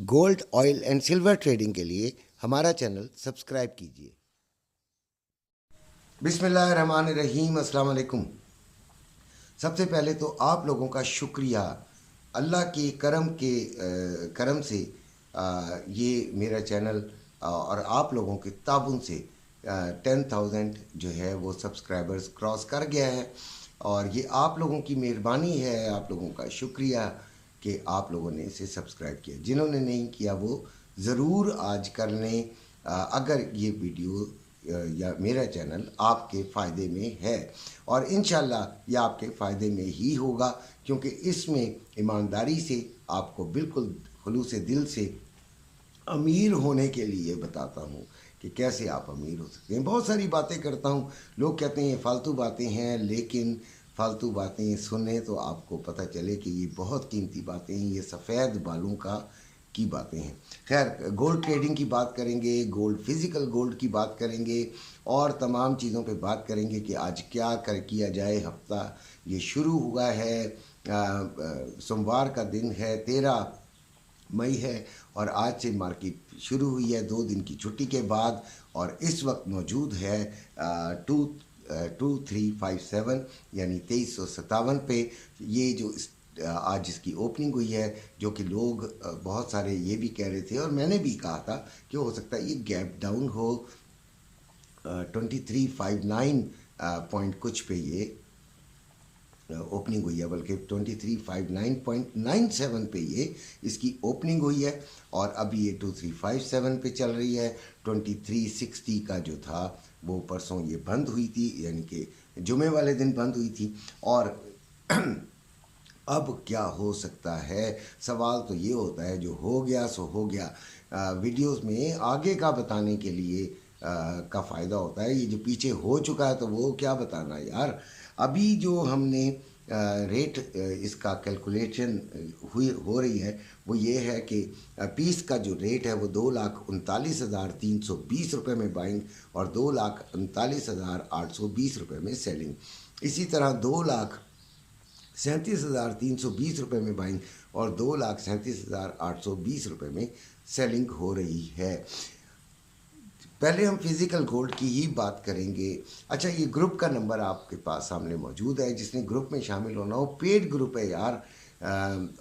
Gold, oil and silver trading के लिए हमारा चैनल सब्सक्राइब कीजिए। बिस्मिल्लाहिर्रहमानिर्रहीम, अस्सलाम वालेकुम। सबसे पहले तो आप लोगों का शुक्रिया। अल्लाह के करम से ये मेरा चैनल और आप लोगों के ताबुन से 10,000 जो है वो सब्सक्राइबर्स क्रॉस कर गया है, और ये आप लोगों की मेहरबानी है, आप लोगों का शुक्रिया कि आप लोगों ने इसे सब्सक्राइब किया। जिन्होंने नहीं किया वो ज़रूर आज कर लें, अगर ये वीडियो या मेरा चैनल आपके फ़ायदे में है, और इंशाल्लाह ये आपके फ़ायदे में ही होगा, क्योंकि इसमें ईमानदारी से आपको बिल्कुल खुलूस दिल से अमीर होने के लिए बताता हूँ कि कैसे आप अमीर हो सकते हैं। बहुत सारी बातें करता हूँ, लोग कहते हैं ये फालतू बातें हैं, लेकिन फालतू बातें सुने तो आपको पता चले कि ये बहुत कीमती बातें हैं, ये सफ़ेद बालों की बातें हैं। खैर, गोल्ड ट्रेडिंग की बात करेंगे, गोल्ड फिज़िकल गोल्ड की बात करेंगे, और तमाम चीज़ों पे बात करेंगे कि आज क्या किया जाए। हफ्ता ये शुरू हुआ है, सोमवार का दिन है, 13 मई है, और आज से मार्केट शुरू हुई है 2 दिन की छुट्टी के बाद, और इस वक्त मौजूद है 2357 यानी 2357 पे। ये जो आज इसकी ओपनिंग हुई है, जो कि लोग बहुत सारे ये भी कह रहे थे, और मैंने भी कहा था कि हो सकता है ये गैप डाउन हो 2359 पॉइंट कुछ पे ये ओपनिंग हुई है, बल्कि 2359.97 पे ये इसकी ओपनिंग हुई है, और अभी ये 2357 पे चल रही है। 2360 का जो था वो परसों ये बंद हुई थी, यानी कि जुमे वाले दिन बंद हुई थी। और अब क्या हो सकता है, सवाल तो ये होता है जो हो गया सो हो गया। वीडियोस में आगे का बताने के लिए का फ़ायदा होता है, ये जो पीछे हो चुका है तो वो क्या बताना यार। अभी जो हमने रेट इसका कैलकुलेशन हो रही है वो ये है कि पीस का जो रेट है वो 2,39,320 रुपये में बाइंग और 2,39,820 रुपये में सेलिंग। इसी तरह 2,37,320 रुपये में बाइंग और 2,37,820 रुपये में सेलिंग हो रही है। पहले हम फिज़िकल गोल्ड की ही बात करेंगे। अच्छा, ये ग्रुप का नंबर आपके पास सामने मौजूद है, जिसने ग्रुप में शामिल होना हो। पेड ग्रुप है यार,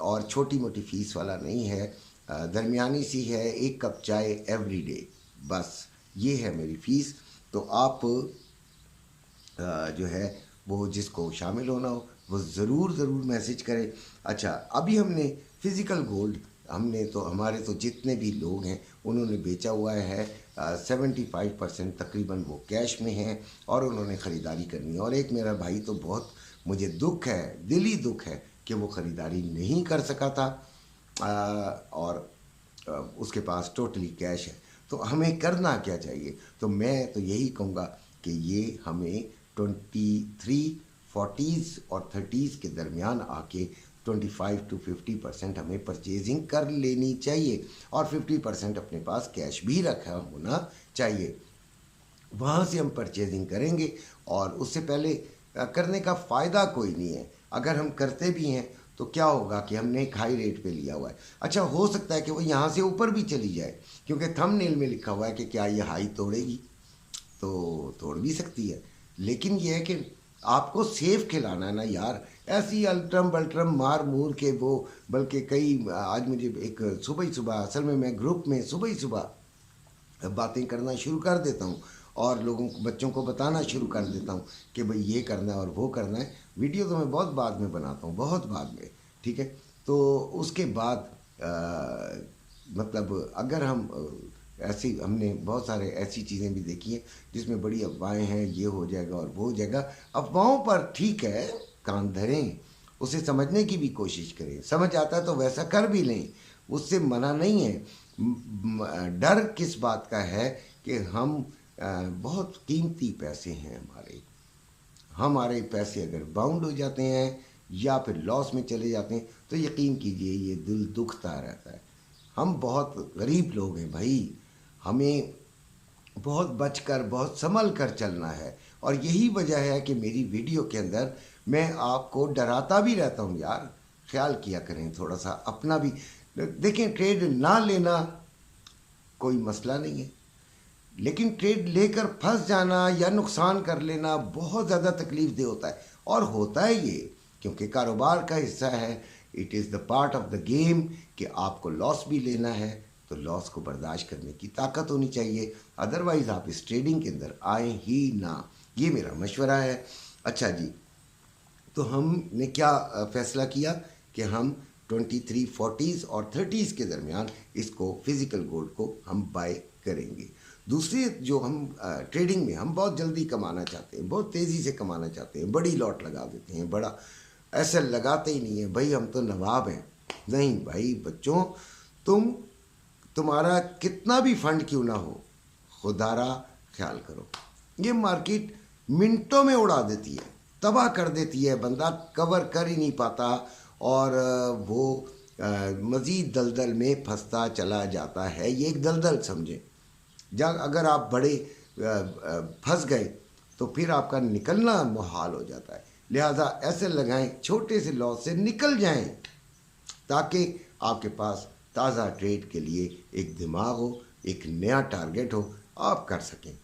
और छोटी मोटी फ़ीस वाला नहीं है, दरमियानी सी है, 1 कप चाय एवरी डे, बस ये है मेरी फ़ीस। तो आप जो है वो जिसको शामिल होना हो वो ज़रूर मैसेज करें। अच्छा, अभी हमने फ़िज़िकल गोल्ड हमारे तो जितने भी लोग हैं उन्होंने बेचा हुआ है, 75% तकरीबन वो कैश में हैं, और उन्होंने ख़रीदारी करनी है। और एक मेरा भाई तो बहुत मुझे दुख है, दिली दुख है कि वो ख़रीदारी नहीं कर सका था, और उसके पास टोटली कैश है। तो हमें करना क्या चाहिए? तो मैं तो यही कहूँगा कि ये हमें 2340s और 30s के दरमियान आके 25 to 50% हमें परचेजिंग कर लेनी चाहिए, और 50% अपने पास कैश भी रखा होना चाहिए। वहाँ से हम परचेजिंग करेंगे, और उससे पहले करने का फ़ायदा कोई नहीं है। अगर हम करते भी हैं तो क्या होगा कि हमने एक हाई रेट पे लिया हुआ है। अच्छा, हो सकता है कि वो यहाँ से ऊपर भी चली जाए, क्योंकि थंबनेल में लिखा हुआ है कि क्या ये हाई तोड़ेगी, तो तोड़ भी सकती है। लेकिन ये है कि आपको सेफ खिलाना है ना यार, ऐसी अल्ट्रम बल्ट्रम मार मूर के वो। बल्कि कई आज मुझे एक सुबह ही सुबह, असल में मैं ग्रुप में सुबह ही सुबह बातें करना शुरू कर देता हूँ, और लोगों को, बच्चों को बताना शुरू कर देता हूँ कि भाई ये करना है और वो करना है। वीडियो तो मैं बहुत बाद में बनाता हूँ, बहुत बाद में, ठीक है। तो उसके बाद मतलब अगर हम ऐसी, हमने बहुत सारे ऐसी चीज़ें भी देखी हैं जिसमें बड़ी अफवाहें हैं, ये हो जाएगा और वो हो जाएगा। अफवाहों पर ठीक है कान धरें, उसे समझने की भी कोशिश करें, समझ आता है तो वैसा कर भी लें, उससे मना नहीं है। डर किस बात का है कि हम बहुत कीमती पैसे हैं हमारे पैसे अगर बाउंड हो जाते हैं या फिर लॉस में चले जाते हैं तो यकीन कीजिए ये दिल दुखता रहता है। हम बहुत गरीब लोग हैं भाई, हमें बहुत बचकर, बहुत संभल कर चलना है, और यही वजह है कि मेरी वीडियो के अंदर मैं आपको डराता भी रहता हूँ यार। ख्याल किया करें थोड़ा सा अपना भी। देखें, ट्रेड ना लेना कोई मसला नहीं है, लेकिन ट्रेड लेकर फंस जाना या नुकसान कर लेना बहुत ज़्यादा तकलीफ दे होता है। और होता है ये क्योंकि कारोबार का हिस्सा है, it is the part of the game कि आपको लॉस भी लेना है, तो लॉस को बर्दाश्त करने की ताकत होनी चाहिए, अदरवाइज़ आप इस ट्रेडिंग के अंदर आए ही ना। ये मेरा मशवरा है। अच्छा जी, तो हमने क्या फ़ैसला किया कि हम 2340s और 30s के दरमियान इसको फिज़िकल गोल्ड को हम बाय करेंगे। दूसरी जो हम ट्रेडिंग में हम बहुत जल्दी कमाना चाहते हैं, बहुत तेज़ी से कमाना चाहते हैं, बड़ी लॉट लगा देते हैं, बड़ा ऐसा लगाते ही नहीं है भाई हम तो नवाब हैं। नहीं भाई बच्चों, तुम्हारा कितना भी फंड क्यों ना हो, खुदारा ख्याल करो, ये मार्केट मिनटों में उड़ा देती है, तबाह कर देती है, बंदा कवर कर ही नहीं पाता और वो मज़ीद दलदल में फंसता चला जाता है। ये एक दलदल समझें, जब अगर आप बड़े फंस गए तो फिर आपका निकलना मुहाल हो जाता है। लिहाजा ऐसे लगाएं, छोटे से लॉस से निकल जाएं ताकि आपके पास ताज़ा ट्रेड के लिए एक दिमाग हो, एक नया टारगेट हो, आप कर सकें।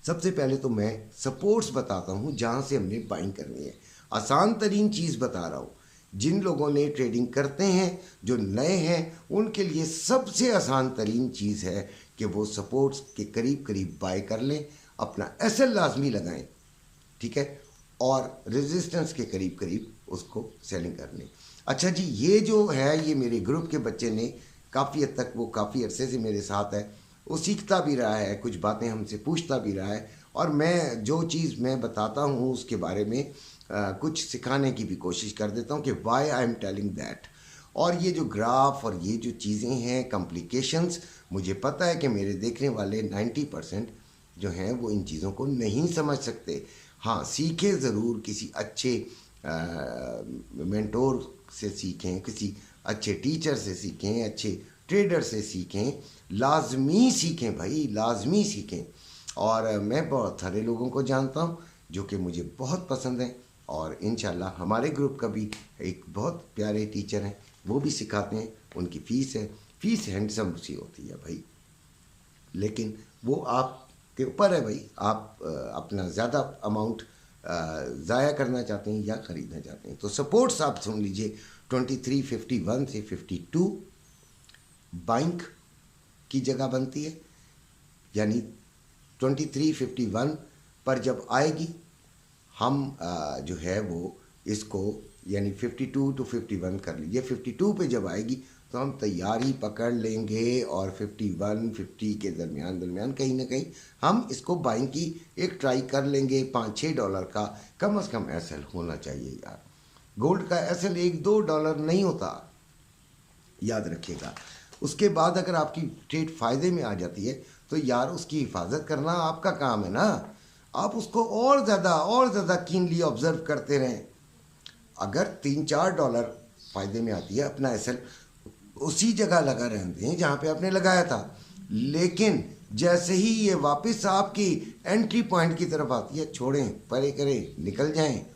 सबसे पहले तो मैं सपोर्ट्स बताता हूँ जहाँ से हमने बाइंग करनी है। आसान तरीन चीज़ बता रहा हूँ, जिन लोगों ने ट्रेडिंग करते हैं, जो नए हैं, उनके लिए सबसे आसान तरीन चीज़ है कि वो सपोर्ट्स के करीब करीब बाय कर लें, अपना एसएल लाजमी लगाएं, ठीक है, और रेजिस्टेंस के करीब करीब उसको सेलिंग कर लें। अच्छा जी, ये जो है ये मेरे ग्रुप के बच्चे ने काफ़ी हद तक, वो काफ़ी अरसे से मेरे साथ है, वो सीखता भी रहा है, कुछ बातें हमसे पूछता भी रहा है, और मैं जो चीज़ मैं बताता हूँ उसके बारे में कुछ सिखाने की भी कोशिश कर देता हूँ कि why I am telling that. और ये जो ग्राफ और ये जो चीज़ें हैं कॉम्प्लिकेशंस, मुझे पता है कि मेरे देखने वाले 90% जो हैं वो इन चीज़ों को नहीं समझ सकते। हाँ, सीखें ज़रूर, किसी अच्छे मेंटोर से सीखें, किसी अच्छे टीचर से सीखें, अच्छे ट्रेडर से सीखें, लाजमी सीखें भाई, लाजमी सीखें। और मैं बहुत सारे लोगों को जानता हूँ जो कि मुझे बहुत पसंद हैं, और इंशाल्लाह हमारे ग्रुप का भी एक बहुत प्यारे टीचर हैं, वो भी सिखाते हैं। उनकी फ़ीस है, फ़ीस हैंडसम सी होती है भाई, लेकिन वो आपके ऊपर है भाई, आप अपना ज़्यादा अमाउंट ज़ाया करना चाहते हैं या ख़रीदना चाहते हैं। तो सपोर्ट्स आप सुन लीजिए, 2351 से 52 बाइंग की जगह बनती है, यानी 2351 पर जब आएगी हम जो है वो इसको यानी 52 to 51 कर लीजिए। 52 पे जब आएगी तो हम तैयारी पकड़ लेंगे और 51-50 के दरमियान कहीं ना कहीं हम इसको बाइंग की एक ट्राई कर लेंगे। $5-6 का कम से कम एसएल होना चाहिए यार। गोल्ड का एसएल $1-2 नहीं होता, याद रखिएगा। उसके बाद अगर आपकी ट्रेड फ़ायदे में आ जाती है तो यार उसकी हिफाजत करना आपका काम है ना, आप उसको और ज़्यादा कीनली ऑब्ज़र्व करते रहें। अगर $3-4 फ़ायदे में आती है, अपना एसएल उसी जगह लगा रहते हैं जहाँ पे आपने लगाया था, लेकिन जैसे ही ये वापस आपकी एंट्री पॉइंट की तरफ आती है, छोड़ें, परे करें, निकल जाएं।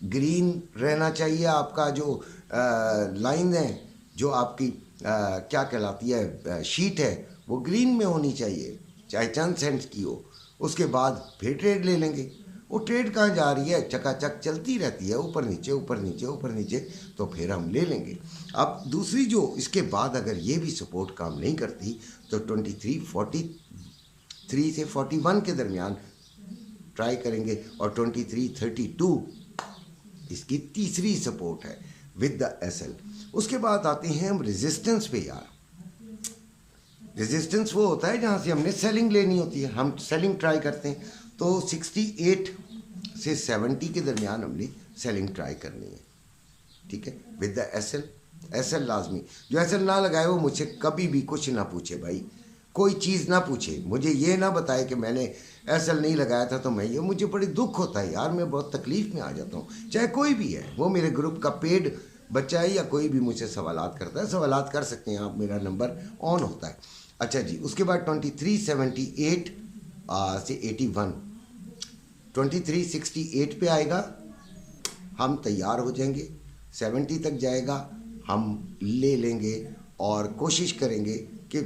ग्रीन रहना चाहिए आपका जो लाइन है, जो आपकी क्या कहलाती है शीट है, वो ग्रीन में होनी चाहिए, चाहे चंद सेंट्स की हो। उसके बाद फिर ट्रेड ले लेंगे। वो ट्रेड कहाँ जा रही है, चकाचक चलती रहती है, ऊपर नीचे ऊपर नीचे ऊपर नीचे, तो फिर हम ले लेंगे। अब दूसरी जो इसके बाद अगर ये भी सपोर्ट काम नहीं करती तो 2343 से 41 के दरमियान ट्राई करेंगे, और 2332 इसकी तीसरी सपोर्ट है विद द एसएल। उसके बाद आते हैं हम रेजिस्टेंस पे। यार रेजिस्टेंस वो होता है जहाँ से हमने सेलिंग लेनी होती है, हम सेलिंग ट्राई करते हैं। तो 68 से 70 के दरमियान हमने सेलिंग ट्राई करनी है, ठीक है, विद द एसएल। एसएल लाजमी, जो एसएल ना लगाए वो मुझसे कभी भी कुछ ना पूछे भाई, कोई चीज़ ना पूछे, मुझे ये ना बताए कि मैंने एसएल नहीं लगाया था तो मैं ये, मुझे बड़ी दुख होता है यार, मैं बहुत तकलीफ़ में आ जाता हूँ। चाहे कोई भी है, वो मेरे ग्रुप का पेड बच्चा है या कोई भी मुझसे सवालात करता है, सवालात कर सकते हैं आप, मेरा नंबर ऑन होता है। अच्छा जी, उसके बाद 2378 से 81, 2368 पे आएगा, हम तैयार हो जाएंगे। 70 तक जाएगा, ہم لے لیں گے اور کوشش کریں گے کہ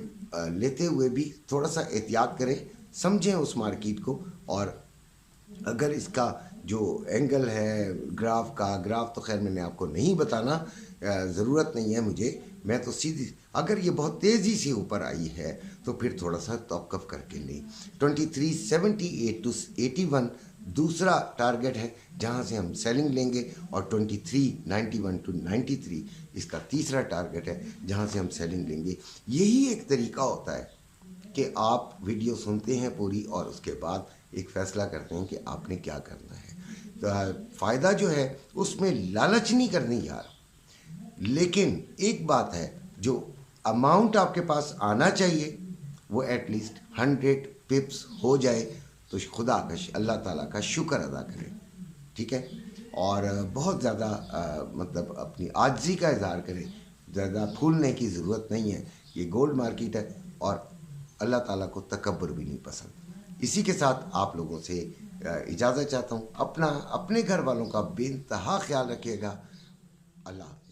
لیتے ہوئے بھی تھوڑا سا احتیاط کریں، سمجھیں اس مارکیٹ کو. اور اگر اس کا جو اینگل ہے گراف تو خیر میں نے آپ کو نہیں بتانا، ضرورت نہیں ہے مجھے. میں تو سیدھی، اگر یہ بہت تیزی سے اوپر آئی ہے تو پھر تھوڑا سا توقف کر کے لیں. 2378 to 81 دوسرا ٹارگٹ ہے جہاں سے ہم سیلنگ لیں گے، اور 2391 to 93 اس کا تیسرا ٹارگٹ ہے جہاں سے ہم سیلنگ لیں گے. یہی ایک طریقہ ہوتا ہے کہ آپ ویڈیو سنتے ہیں پوری اور اس کے بعد ایک فیصلہ کرتے ہیں کہ آپ نے کیا کرنا ہے. تو فائدہ جو ہے اس میں لالچ نہیں کرنی یار، لیکن ایک بات ہے، جو اماؤنٹ آپ کے پاس آنا چاہیے وہ ایٹ لیسٹ 100 پپس ہو جائے تو خدا کا اللہ تعالیٰ کا شکر ادا کریں. ٹھیک ہے، اور بہت زیادہ مطلب اپنی عاجزی کا اظہار کریں. زیادہ پھولنے کی ضرورت نہیں ہے، یہ گولڈ مارکیٹ ہے اور اللہ تعالیٰ کو تکبر بھی نہیں پسند. اسی کے ساتھ آپ لوگوں سے اجازت چاہتا ہوں. اپنے گھر والوں کا بے انتہا خیال رکھیے گا. اللہ حافظ.